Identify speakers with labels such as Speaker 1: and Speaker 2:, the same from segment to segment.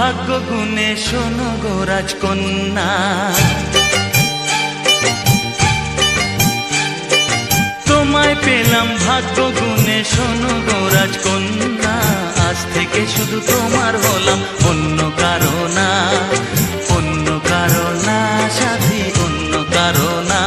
Speaker 1: ভাগ্য গুণে শোনো গো রাজকন্যা, তোমায় পেলাম ভাগ্য গুণে শোনো গো রাজকন্যা। আজ থেকে শুধু তোমার হলাম, অন্য কারো না, অন্য কারো না সাথী, অন্য কারো না।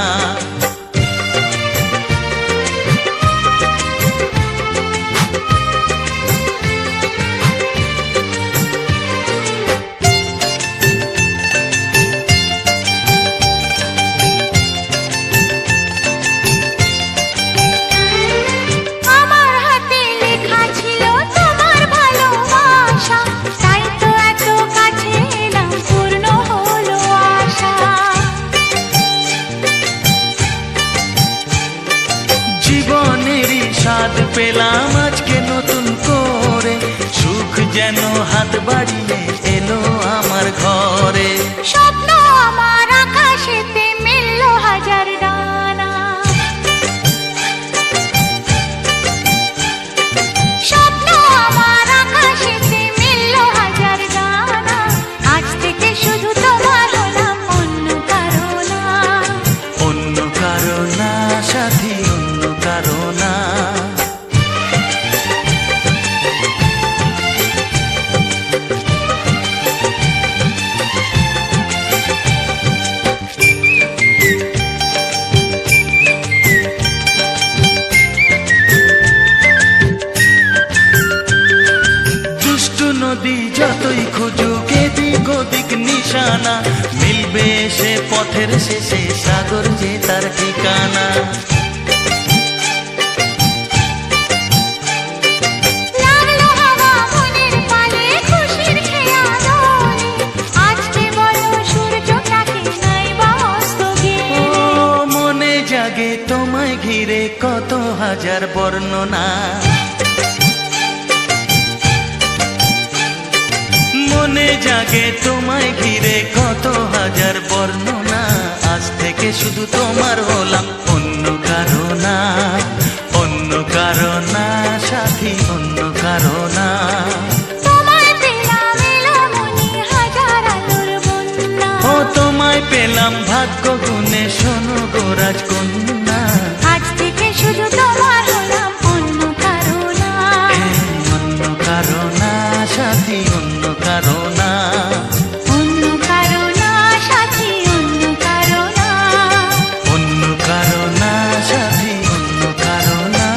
Speaker 1: জীবনেরই স্বাদ পেলাম আজকে নতুন করে, সুখ যেন হাত বাড়িয়ে এলো আমার ঘরে।
Speaker 2: স্বপ্ন আমার আকাশেতে মেললো হাজার ডানা, স্বপ্ন আমার আকাশেতে মেললো হাজার ডানা। আজ থেকে শুধু তোমার হলাম, অন্য কারো না,
Speaker 1: অন্য কারো না সাথী, অন্য কারো না। দুষ্টু নদী যতই খুঁজুক এদিক ওদিক নিশানা, মিলবে সে পথের শেষে সাগর যে তার ঠিকানা।
Speaker 2: লাগলো হাওয়া মনের পালে খুশির খেয়া দোলে। আজকে বলো সূর্যটাকে নাই বা অস্ত গেলে।
Speaker 1: ও মনে জাগে তোমায় ঘিরে কত হাজার বর্ণনা, মনে জাগে তোমায় ঘিরে কত হাজার বর্ণনা। আজ থেকে শুধু তোমার হলাম, অন্য কারো না, অন্য কারো না সাথী, অন্য কারো না।
Speaker 2: তোমায় পেলাম এলো মনে হাজার আলোর বন্যা।
Speaker 1: ও তোমায় পেলাম ভাগ্য গুণে শোনো গো রাজকন্যা।
Speaker 2: আজ থেকে শুধু তোমার হলাম, অন্য কারো না,
Speaker 1: অন্য কারো না সাথী, অন্য কারো না।
Speaker 2: অন্য কারো না সাথী, অন্য কারো না,
Speaker 1: অন্য কারো না সাথী, অন্য কারো না।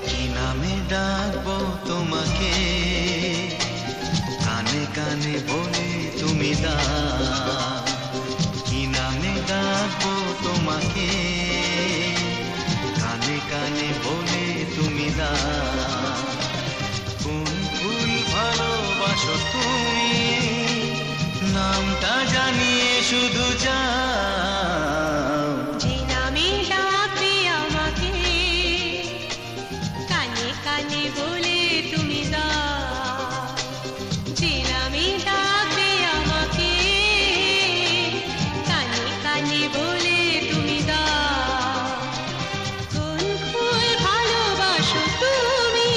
Speaker 1: কি নামে ডাকবো তোমাকে, কানে কানে বলে তুমি দা। কি নামে ডাকবো তোমাকে, কানে কানে বলে তুমি দা। কোন ফুল ভালোবাসো তুমি, নামটা জানিয়ে শুধু যাও।
Speaker 2: যে নামে ডাকবে আমাকে, কানে কানে বলে তুমি দাও। যে নামে ডাকবে আমাকে, কানে কানে বলে তুমি দাও। কোন ফুল ভালোবাসো তুমি,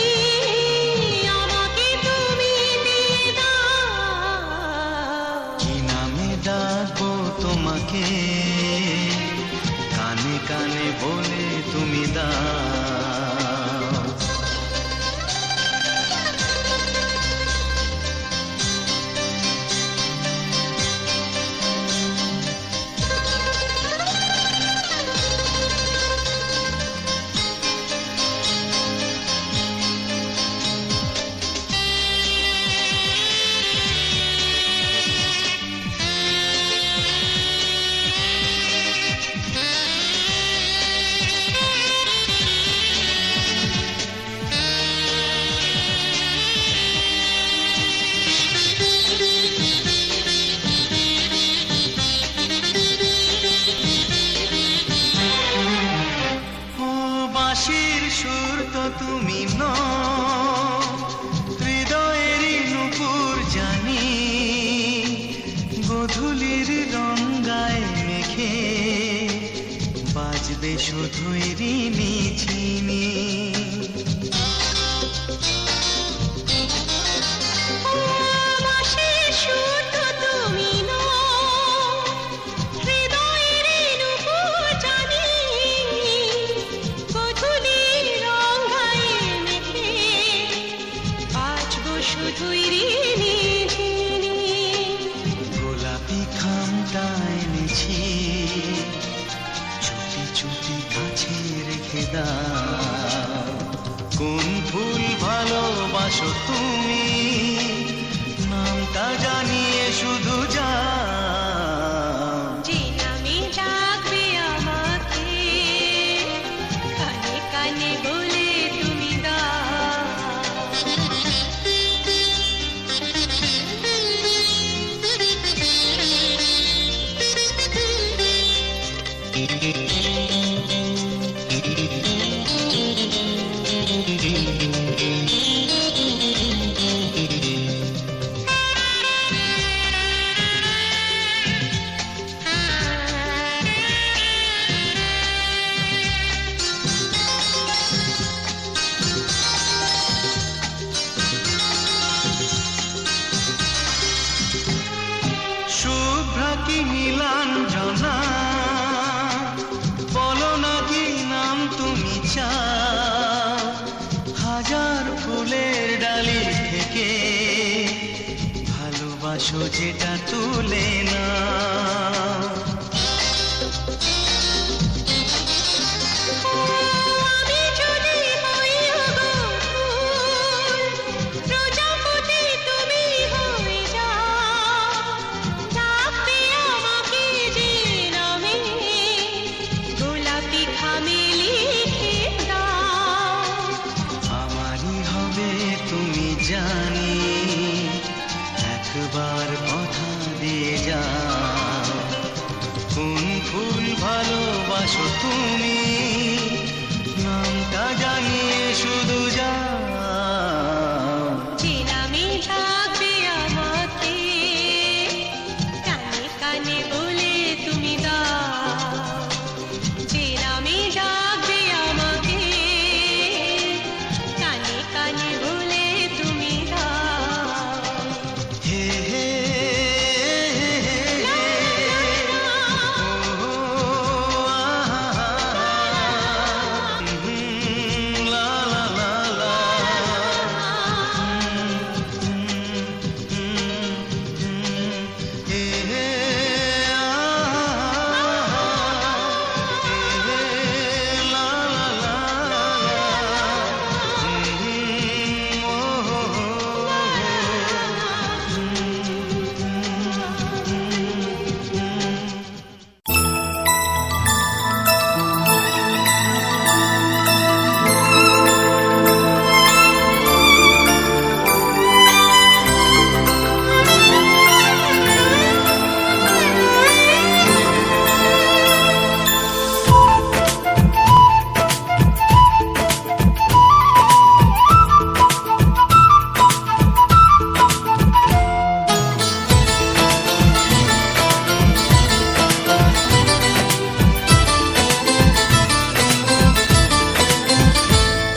Speaker 2: আমাকে তুমি দিয়ে দাও।
Speaker 1: কি নামে ডাকবো তোমাকে, বলে শুধুই ঋণী চিনি। গোলাপি খামটা এনেছি, চুটি চুটি কাছে রেখে দাও। কোন ফুল ভালোবাসো তুমি, নামটা জানিয়ে শুধু যাও।
Speaker 2: যে নামে ডাকবে আমাকে, কানে কানে বলে তুমি দাও।
Speaker 1: শুভ্রা কি নীলাঞ্জনা, বলো না কি নাম তুমি চাও। হাজার ফুলের ডালি থেকে ভালোবাসো যেটা তুলে না।
Speaker 2: আমি যদি হই ফুল, প্রজাপতি তুমি হয়ে যাও। ডাকবে আমাকে যে নামে, গোলাপি খামে লিখে দাও।
Speaker 1: আমারই হবে তুমি জানি, একবার কথা দিয়ে যাও। কোন ফুল ভালোবাসো তুমি, নামটা জানিয়ে শুধু যাও।
Speaker 2: যে নামে ডাকবে আমাকে, কানে কানে বলে তুমি দাও। যে নামে ডাকবে আমাকে, কানে কানে বলে তুমি দাও।
Speaker 1: হে হে ও লা লা লা লা। হে হে লা লা লা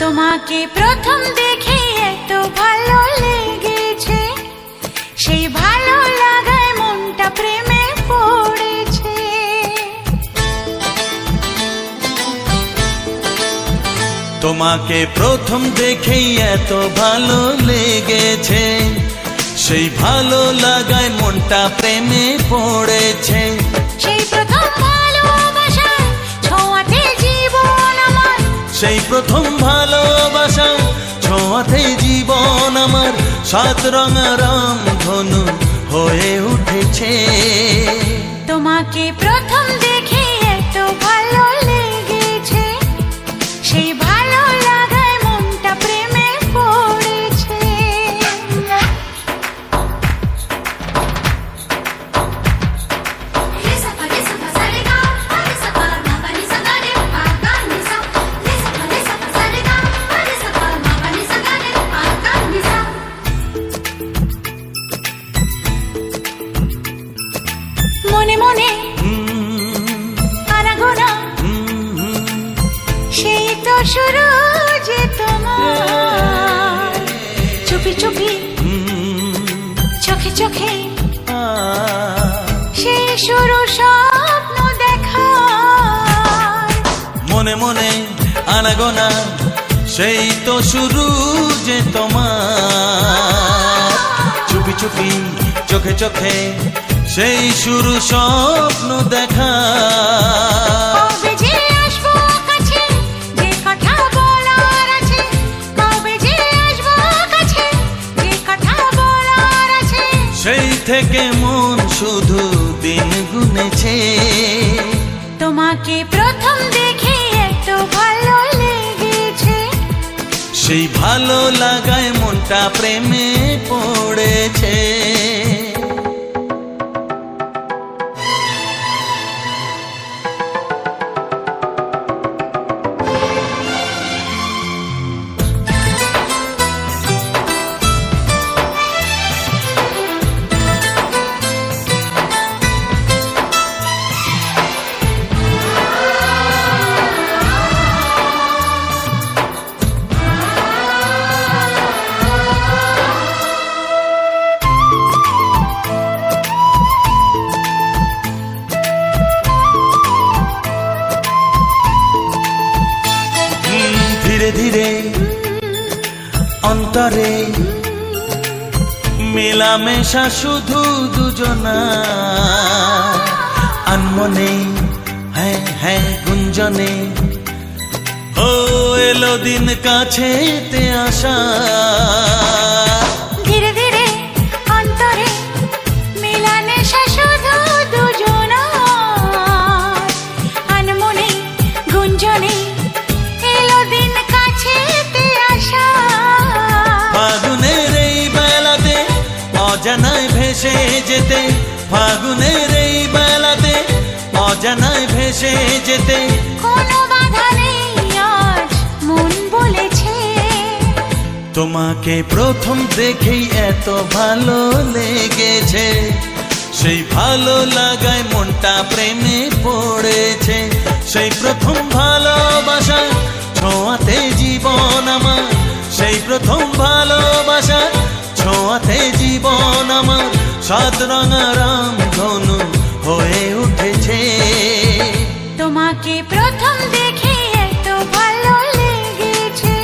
Speaker 2: তোমাকে প্রথম দেখে এত ভালো লেগেছে, সেই ভালো লাগায় মনটা প্রেমে পড়েছে।
Speaker 1: তোমাকে প্রথম দেখেই এত ভালো লেগেছে, সেই ভালো লাগায় মনটা প্রেমে পড়েছে।
Speaker 2: সেই প্রথম ভালোবাসায় ছোঁয়াতে জীবন আমার,
Speaker 1: সেই প্রথম ভালোবাসা ছোঁয়াতে জীবন আমার, সাত রঙা রাম ধনু হয়ে উঠেছে।
Speaker 2: তোমাকে প্রথম দেখে এত ভালো লেগেছে, সেই ভালো লাগায় মনটা প্রেমে পড়েছে।
Speaker 1: হুম
Speaker 2: শুরু যে তোমার চুপি চুপি চোখে চোখে সে শুরু স্বপ্ন দেখার
Speaker 1: মনে মনে আনাগোনা সেই তো শুরু যে তোমার চুপি চুপি চোখে চোখে সেই শুরু স্বপ্ন দেখা
Speaker 2: কবে যে আসবো কাছে যে কথা বলার আছে কবে যে আসবো কাছে যে কথা বলার আছে
Speaker 1: সেই থেকে মন শুধু দিন গুনেছে
Speaker 2: তোমাকে প্রথম দেখে এত ভালো লেগেছে
Speaker 1: সেই ভালো লাগায় মনটা প্রেমে পড়েছে ধীরে ধীরে অন্তরে মেলামেশা শুধু দুজনা আনমনে হ্যাঁ হ্যাঁ গুঞ্জনে ও এলো দিন কাছেতে আসা
Speaker 2: ধীরে ধীরে অন্তরে মেলামেশা শুধু দুজনার আনমনে গুঞ্জনে এলো দিন কাছেতে আসা
Speaker 1: ফাগুনের এই বেলাতে অজানায় ভেসে যেতে ফাগুনের এই বেলাতে অজানায় ভেসে যেতে
Speaker 2: কোনো বাধা নেই আজ মন বলেছে
Speaker 1: তোমাকে প্রথম দেখেই এত ভালো লেগেছে সেই ভালো লাগায় মনটা প্রেমে পড়েছে সেই প্রথম ভালোবাসা ছোঁয়াতে জীবন আমার সেই প্রথম ভালোবাসা ছোঁয়াতে জীবন আমার সাত রঙা রাম ধনু হয়ে উঠেছে
Speaker 2: তোমাকে প্রথম দেখে এত ভালো লেগেছে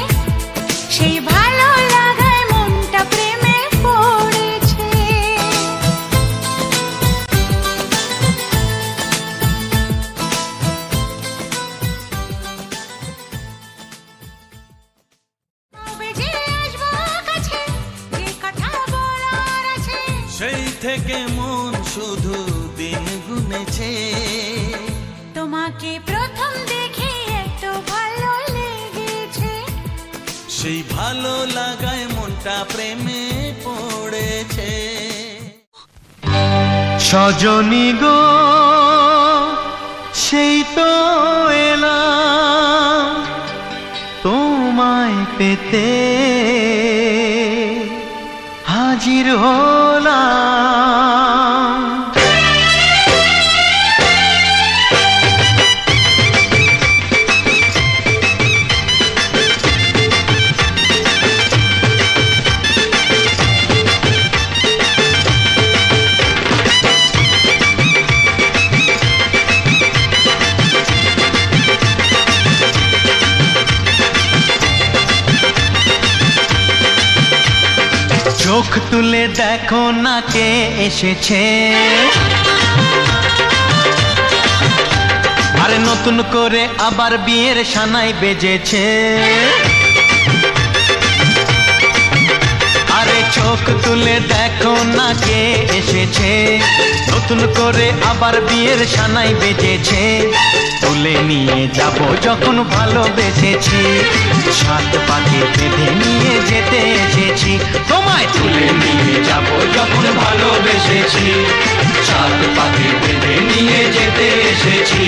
Speaker 2: সেই ভালো লাগায় মনটা প্রেমে পড়েছে কবে যে আসবো কাছে যে কথা বলার আছে
Speaker 1: সেই থেকে মন শুধু দিন গুনেছে
Speaker 2: তোমাকে প্রথম দেখে এত ভালো লেগেছে
Speaker 1: সেই ভালো লাগায় মনটা প্রেমে পড়েছে সজনী গো সেই তো এলাম তোমায় পেতে হাজির হলাম চোখ তুলে দেখো না কে এসেছে আরে নতুন করে আবার বিয়ের সানাই বেজেছে আরে চোখ তুলে দেখো না কে এসেছে নতুন করে আবার বিয়ের সানাই বেজেছে তুলে নিয়ে যাব যখন ভালোবেসেছি সাত পাকে বেঁধে নিয়ে যেতে এসেছি তোমায় তুলে নিয়ে যাব যখন ভালোবেসেছি সাত পাকে বেঁধে নিয়ে যেতে এসেছি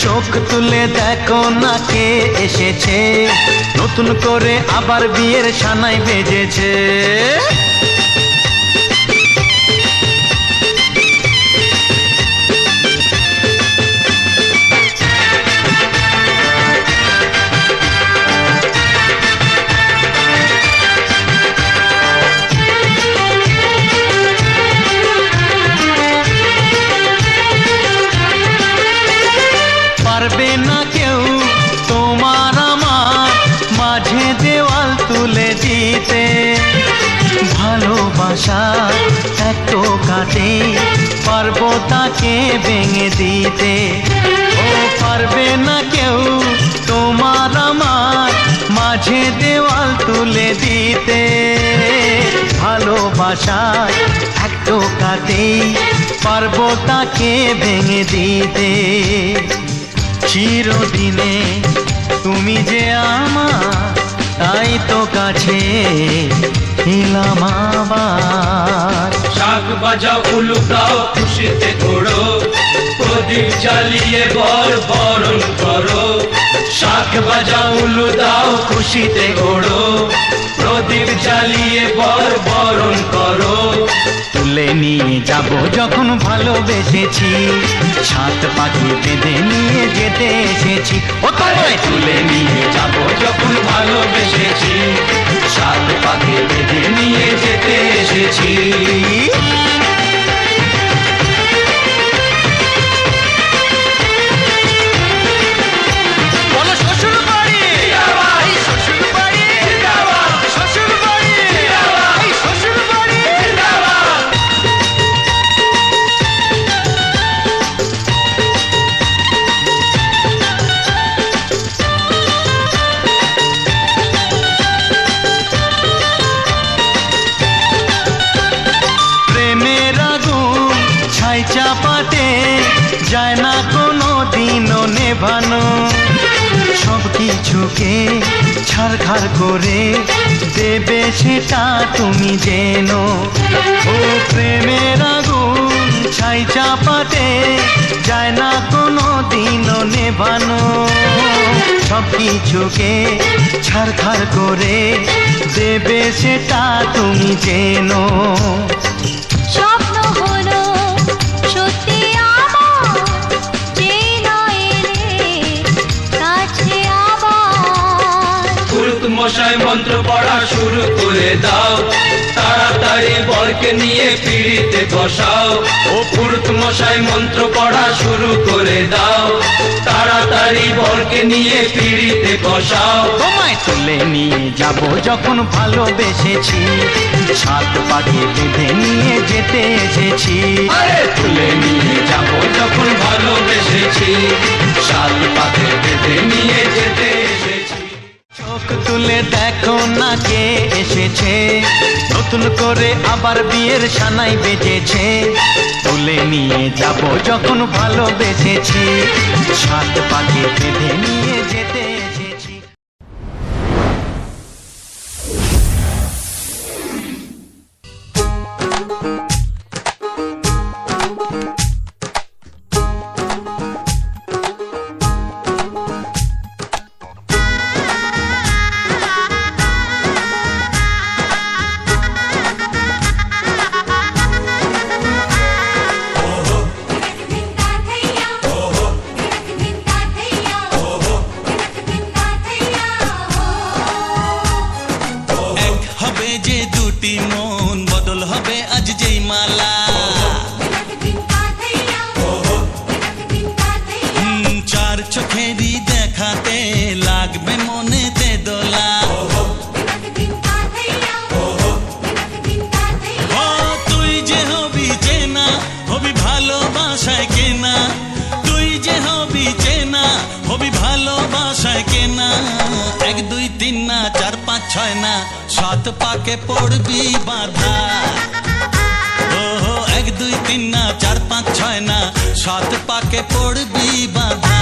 Speaker 1: চোখ তুলে দেখো না কে এসেছে নতুন করে আবার বিয়ের সানাই বেজেছে ভালোবাসা এত কাটে পারবো তাকে ভেঙে দিতে ও পারবে না কেউ তোমার আমার মাঝে দেওয়াল তুলে দিতে ভালোবাসা এত কাটে পারবো তাকে ভেঙে দিতে চিরদিনে তুমি যে আমার তাই তো কাছে এলাম আবার
Speaker 3: শাক বাজাও উলু গাও খুশিতে ঘোড়ো প্রদীপ জ্বালিয়ে বরণ করো শাক বাজাও উলু দাও খুশিতে ঘোড়ো প্রদীপ জ্বালিয়ে বরণ করো
Speaker 1: তুলে নিয়ে যাব যখন ভালোবেসেছি সাত পাখি বেঁধে নিয়ে যেতে এসেছি ও তোমায়
Speaker 3: তুলে নিয়ে যাব যখন ভালোবেসেছি সাত পাখি বেঁধে নিয়ে যেতে এসেছি
Speaker 1: বলো শ্বশুর বাড়ি এই শ্বশুর বাড়ি শ্বশুর বাড়ি এই শ্বশুর বাড়ি প্রেমের আগুন ছাই চাপাতে যায় না কোনো দিনও নেভানো সব কিছুকে ছাড়খাড় করে দেবে সেটা তুমি জেনো ও প্রেমের আগুন ছাই চাপাতে যায় না কোনো দিনও নেভানো সব কিছুকে ছাড়খাড় করে দেবে সেটা তুমি জেনো
Speaker 2: স্বপ্ন হলো সত্যি আমার যেই না এলে কাছে আবার
Speaker 3: পুরুত মশাই মন্ত্র পড়া শুরু করে দাও তাড়াতাড়ি বরকে নিয়ে পিড়িতে বসাও ও পুরুত মশাই মন্ত্র পড়া শুরু করে দাও তাড়াতাড়ি বরকে নিয়ে পিড়িতে বসাও
Speaker 1: তোমায় তুলে নিয়ে যাব যখন ভালোবেসেছি সাত পাখি বেঁধে নিয়ে যেতে এসেছি
Speaker 3: আরে তুলে নিয়ে যাব যখন ভালোবেসেছি সাত পাখি বেঁধে নিয়ে যেতে এসেছি
Speaker 1: চোখ তুলে দেখো না কে এসেছে নতুন করে আবার বিয়ের সানাই বেজেছে তুলে নিয়ে যাব যখন ভালোবেসেছি সাত পাখি বেঁধে নিয়ে যেতে এসেছি
Speaker 4: ছয় না সাত পাকে পড়বি বাঁধা ও এক দুই তিন না চার পাঁচ ছয় না সাত পাকে পড়বি বাঁধা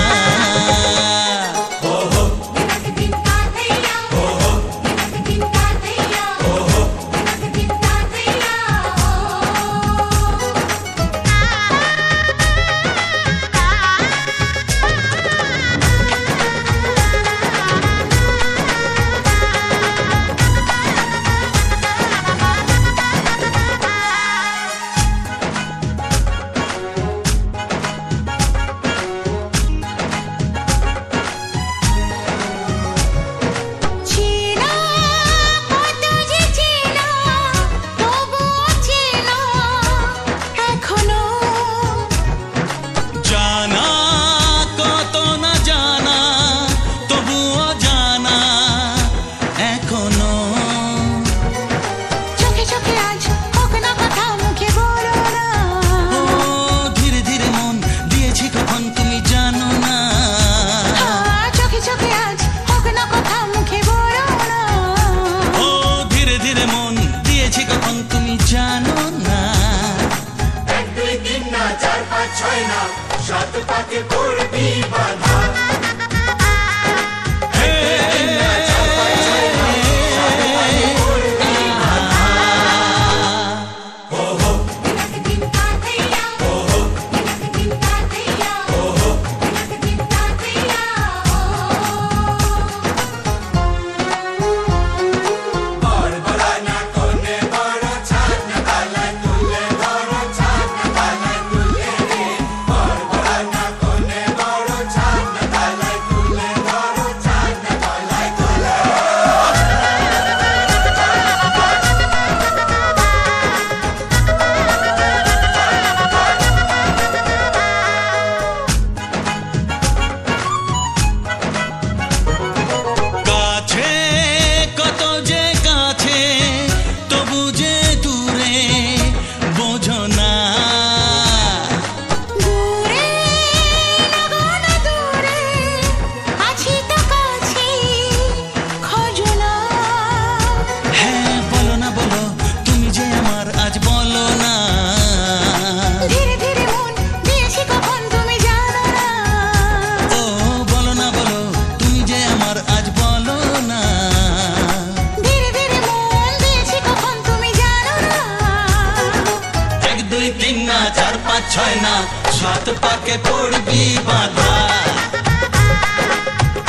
Speaker 4: পাঁচ ছয় না, সাত পাকে পড়বি বাঁধা।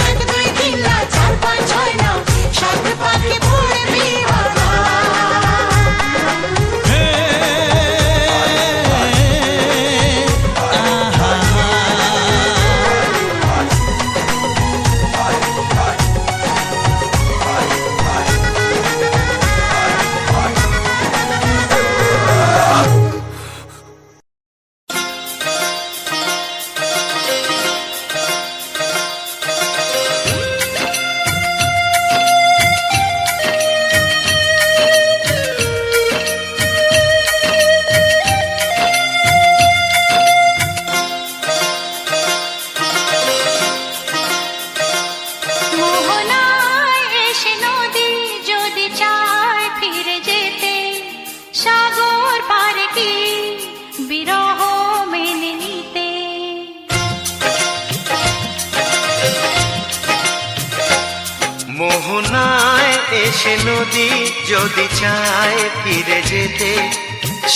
Speaker 2: এক দুই তিন না চার পাঁচ ছয় না, সাত পাকে পড়বি বাঁধা।
Speaker 4: হে, আহা,
Speaker 2: মোহনায় এসে নদী যদি চায় ফিরে যেতে, সাগর পারে কি বিরহ মেনে নিতে।
Speaker 1: মোহনায় এসে নদী যদি চায় ফিরে যেতে,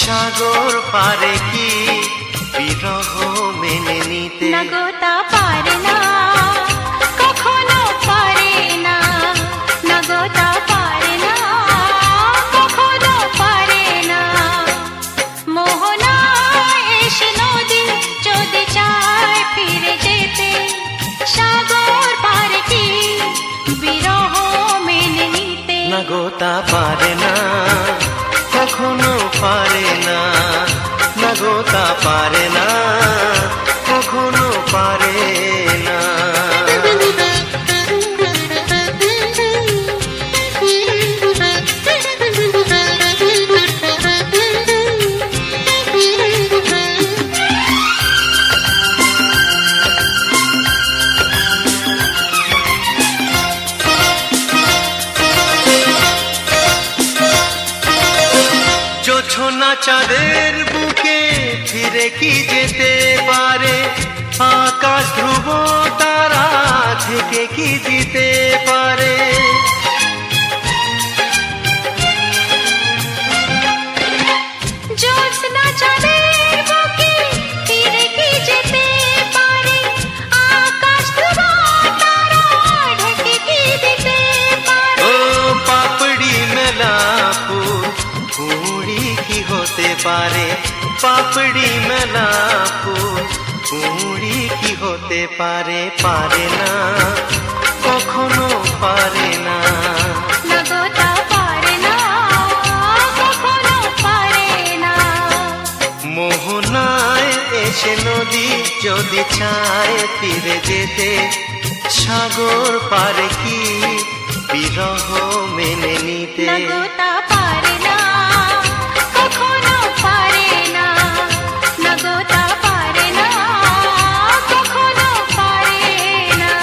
Speaker 1: সাগর পারে কি বিরহ মেনে নিতে।
Speaker 2: না গো তা পারে না, কখনো পারে না। না গো তা পারে না, কখনো পারে না। মোহনায় এসে নদী যদি চায় ফিরে যেতে, সাগর পারে কি বিরহ মেনে নিতে।
Speaker 1: না গো তা পারে না, কখনো পারে না। না গো তা পারে না, কখনো পারে না। জোছনা চাঁদের বুকে ফিরে কি যেতে পারে, আকাশ ধ্রুব তারা থেকে কি দিতে পারে।
Speaker 2: জ্যোৎস্না চাঁদের বুকে ফিরে কি যেতে পারে, আকাশ ধ্রুব তারা ঢেকে কি দিতে পারে।
Speaker 1: ও পাপড়ি মেলা ফুল কুড়ি কি হতে পারে, পাপড়ি মেলা ফুল কুড়ি কি হতে পারে। পারে না, কখনো পারে না।
Speaker 2: না গো তা পারে না, কখনো পারে না।
Speaker 1: মোহনায় এসে নদী যদি চায় ফিরে যেতে, সাগর পারে কি বিরহ মেনে নিতে।
Speaker 2: না গো তা পারে না, কখনো পারে না। না গো তা পারে না, কখনো পারে না।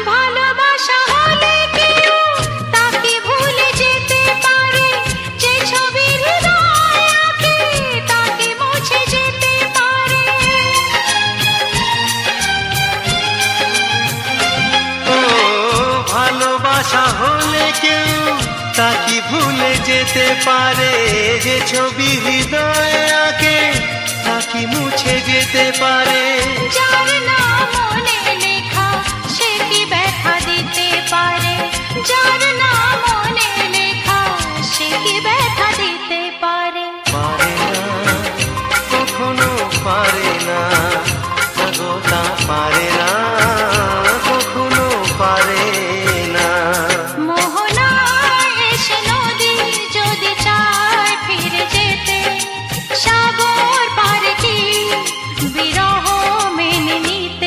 Speaker 2: ভালোবাসা হলে কেউ তাকে ভুলে যেতে পারে, যে ছবির হৃদয় আঁকে তাকে মুছে যেতে পারে।
Speaker 1: ও ভালোবাসা হলে কেউ তাকে ভুলে যেতে পারে, যে ছবি হৃদয় আঁকে তাকে মুছে যেতে পারে।
Speaker 2: যার নাম মনে লেখা সে কি ব্যথা দিতে পারে, যার নাম মনে লেখা সে কি ব্যথা দিতে পারে।
Speaker 1: পারে না, কখনো পারে না। না গো তা পারে না, কখনো পারে না।
Speaker 2: মোহনায় এসে নদী যদি চায় ফিরে যেতে, সাগর পারে কি বিরহ মেনে নিতে।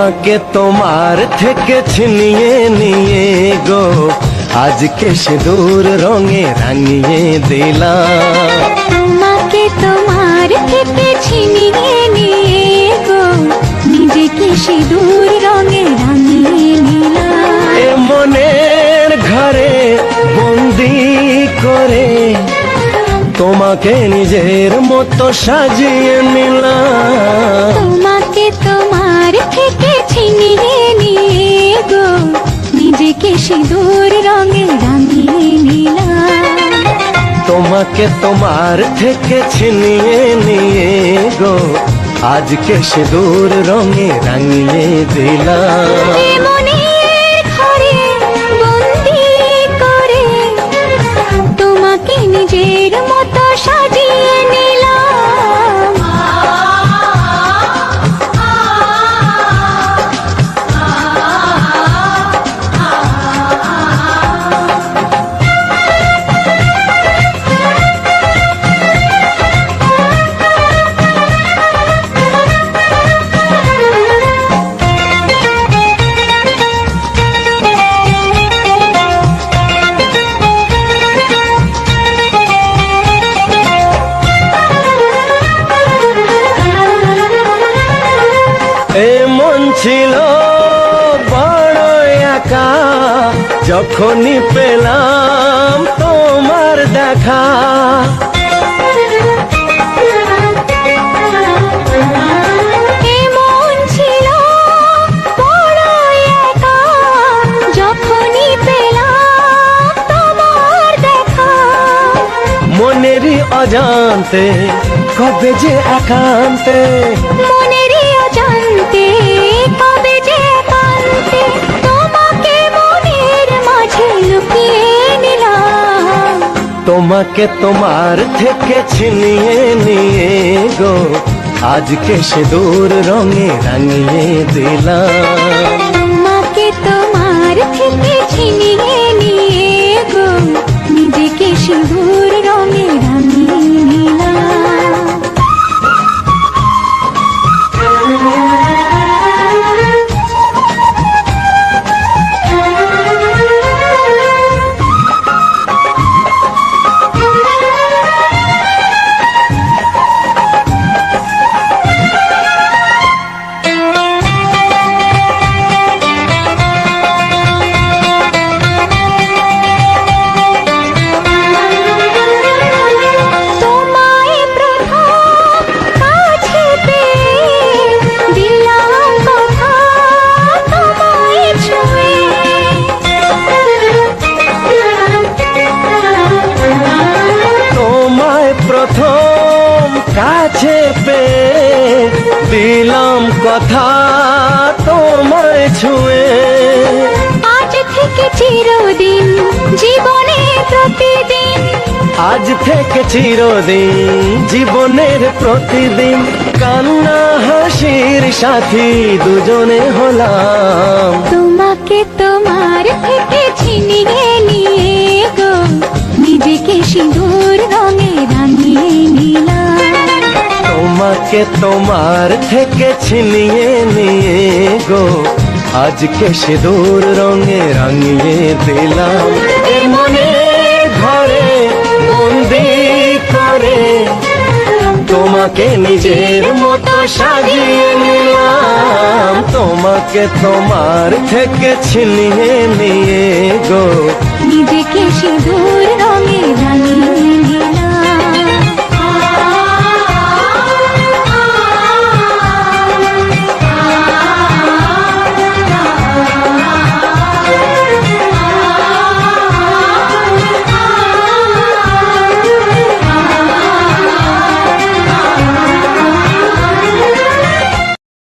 Speaker 5: তোমাকে তোমার থেকে ছিনিয়ে নিয়ে গো আজকে সিঁদুর রঙে রাঙিয়ে দিলাম।
Speaker 2: তোমাকে তোমার থেকে ছিনিয়ে নিয়ে গো নিজেকে সিঁদুর রঙে রাঙিয়ে নিলাম।
Speaker 5: এ মনের ঘরে বন্দি করে তোমাকে নিজের মতো সাজিয়ে নিলাম।
Speaker 2: তোমাকে তোমার থেকে ছিনিয়ে নিয়ে গো নিজেকে সিঁদুর রঙে রাঙিয়ে নিলাম।
Speaker 5: তোমাকে তোমার থেকে ছিনিয়ে নিয়ে গো আজকে সিঁদুর রঙে রাঙিয়ে দিলাম।
Speaker 2: এ মনের ঘরে বন্দি করে তোমাকে নিজের মতো সাজিয়ে নিলাম।
Speaker 5: এ মন ছিল বড় একা যখনই পেলাম তোমার দেখা।
Speaker 2: এমন ছিল বড় একা যখনই পেলাম তোমার দেখা।
Speaker 5: মনেরই অজান্তে কবে যে একান্তে
Speaker 2: মনেরই অজান্তে কবে যে একান্তে তোমাকে মনের মাঝে লুকিয়ে নিলাম।
Speaker 5: তোমাকে তোমার থেকে ছিনিয়ে নিয়ে গো আজকে সিঁদুর রঙে রাঙিয়ে দিলাম।
Speaker 2: তোমাকে তোমার থেকে ছিনিয়ে নিয়ে গো নিজেকে সিঁদুর রঙে রাঙিয়ে নিলাম। তোমায় প্রথম কাছে পেয়ে দিলাম কথা তোমায় ছুঁয়ে।
Speaker 5: তোমায় প্রথম কাছে পেয়ে দিলাম কথা তোমায় ছুঁয়ে।
Speaker 2: আজ থেকে চিরদিন জীবনে প্রতিদিন
Speaker 5: আজ থেকে চিরদিন জীবনের প্রতিদিন কান্না হাসির সাথী দুজনে হলাম।
Speaker 2: তোমাকে তোমার থেকে ছিনিয়ে নিয়ে গো নিজেকে সিঁদুর রঙে রাঙিয়ে নিলাম।
Speaker 5: তোমাকে তোমার থেকে ছিনিয়ে নিয়ে গো আজকে সিঁদুর রঙে রাঙিয়ে দিলাম। এ মনের ঘরে বন্দি করে তোমাকে নিজের মতো সাজিয়ে নিলাম। তোমাকে তোমার থেকে ছিনিয়ে নিয়ে গো
Speaker 2: নিজেকে সিঁদুর